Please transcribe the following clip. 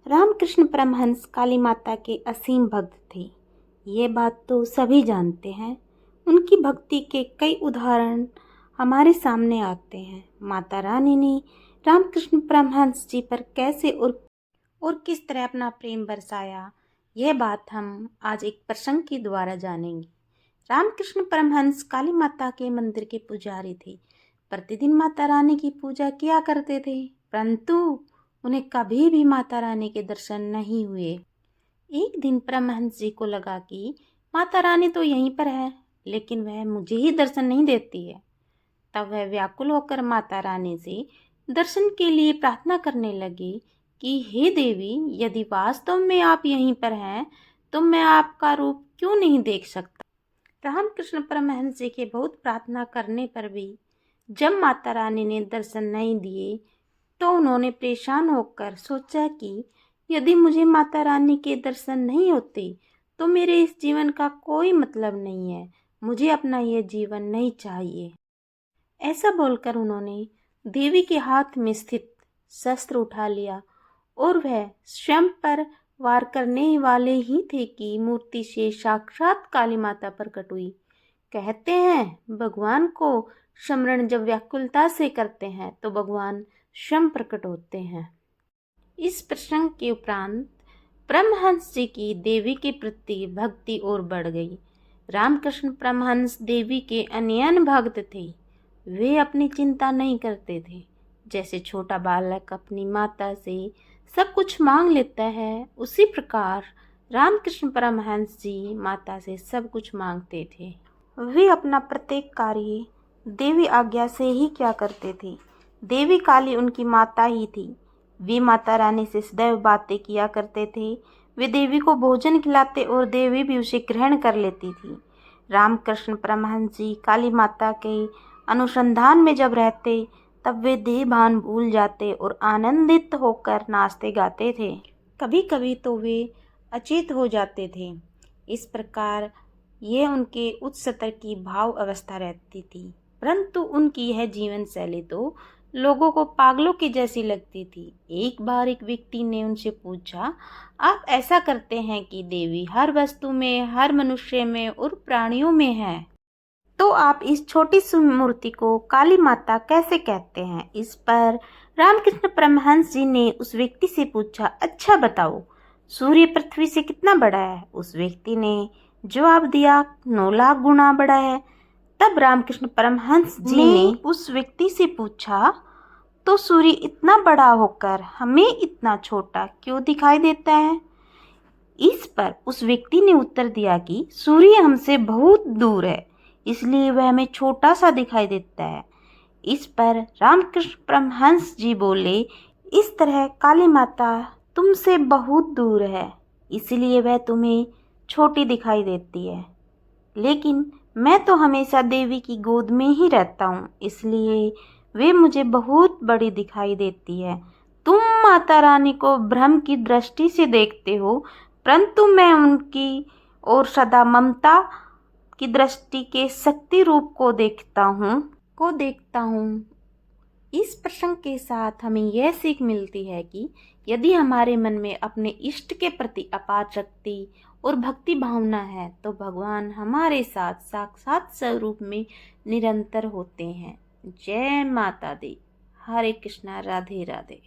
रामकृष्ण परमहंस काली माता के असीम भक्त थे। ये बात तो सभी जानते हैं। उनकी भक्ति के कई उदाहरण हमारे सामने आते हैं। माता रानी ने रामकृष्ण परमहंस जी पर कैसे और किस तरह अपना प्रेम बरसाया, यह बात हम आज एक प्रसंग के द्वारा जानेंगे। रामकृष्ण परमहंस काली माता के मंदिर के पुजारी थे। प्रतिदिन माता रानी की पूजा किया करते थे, परंतु उन्हें कभी भी माता रानी के दर्शन नहीं हुए। एक दिन परमहंस जी को लगा कि माता रानी तो यहीं पर है, लेकिन वह मुझे ही दर्शन नहीं देती है। तब वह व्याकुल होकर माता रानी से दर्शन के लिए प्रार्थना करने लगे कि हे देवी, यदि वास्तव में आप यहीं पर हैं तो मैं आपका रूप क्यों नहीं देख सकता। रामकृष्ण परमहंस जी के बहुत प्रार्थना करने पर भी जब माता रानी ने दर्शन नहीं दिए तो उन्होंने परेशान होकर सोचा कि यदि मुझे माता रानी के दर्शन नहीं होते तो मेरे इस जीवन का कोई मतलब नहीं है, मुझे अपना यह जीवन नहीं चाहिए। ऐसा बोलकर उन्होंने देवी के हाथ में स्थित शस्त्र उठा लिया और वह स्वयं पर वार करने वाले ही थे कि मूर्ति से साक्षात काली माता प्रकट हुई। कहते हैं भगवान को स्मरण जब व्याकुलता से करते हैं तो भगवान स्वयं प्रकट होते हैं। इस प्रसंग के उपरांत परमहंस जी की देवी के प्रति भक्ति और बढ़ गई। रामकृष्ण परमहंस देवी के अनन्य भक्त थे। वे अपनी चिंता नहीं करते थे। जैसे छोटा बालक अपनी माता से सब कुछ मांग लेता है, उसी प्रकार रामकृष्ण परमहंस जी माता से सब कुछ मांगते थे। वे अपना प्रत्येक कार्य देवी आज्ञा से ही क्या करते थे। देवी काली उनकी माता ही थी। वे माता रानी से सदैव बातें किया करते थे। वे देवी को भोजन खिलाते और देवी भी उसे ग्रहण कर लेती थी। रामकृष्ण परमहंस जी काली माता के अनुसंधान में जब रहते तब वे देह भान भूल जाते और आनंदित होकर नाचते गाते थे। कभी कभी तो वे अचेत हो जाते थे। इस प्रकार यह उनके उच्च स्तर की भाव अवस्था रहती थी, परंतु उनकी यह जीवन शैली तो लोगों को पागलों की जैसी लगती थी। एक बार एक व्यक्ति ने उनसे पूछा, आप ऐसा करते हैं कि देवी हर वस्तु में, हर मनुष्य में और प्राणियों में है, तो आप इस छोटी सी मूर्ति को काली माता कैसे कहते हैं। इस पर रामकृष्ण परमहंस जी ने उस व्यक्ति से पूछा, अच्छा बताओ, सूर्य पृथ्वी से कितना बड़ा है। उस व्यक्ति ने जवाब दिया, 9 लाख गुना बड़ा है। तब रामकृष्ण परमहंस जी ने उस व्यक्ति से पूछा, तो सूर्य इतना बड़ा होकर हमें इतना छोटा क्यों दिखाई देता है। इस पर उस व्यक्ति ने उत्तर दिया कि सूर्य हमसे बहुत दूर है, इसलिए वह हमें छोटा सा दिखाई देता है। इस पर रामकृष्ण परमहंस जी बोले, इस तरह काली माता तुमसे बहुत दूर है, इसलिए वह तुम्हें छोटी दिखाई देती है, लेकिन मैं तो हमेशा देवी की गोद में ही रहता हूँ, इसलिए वे मुझे बहुत बड़ी दिखाई देती है। तुम माता रानी को भ्रम की दृष्टि से देखते हो, परंतु मैं उनकी और सदा ममता की दृष्टि के शक्ति रूप को देखता हूँ। इस प्रसंग के साथ हमें यह सीख मिलती है कि यदि हमारे मन में अपने इष्ट के प्रति अपार शक्ति और भक्ति भावना है तो भगवान हमारे साथ साक्षात स्वरूप में निरंतर होते हैं। जय माता दी। हरे कृष्णा, राधे राधे।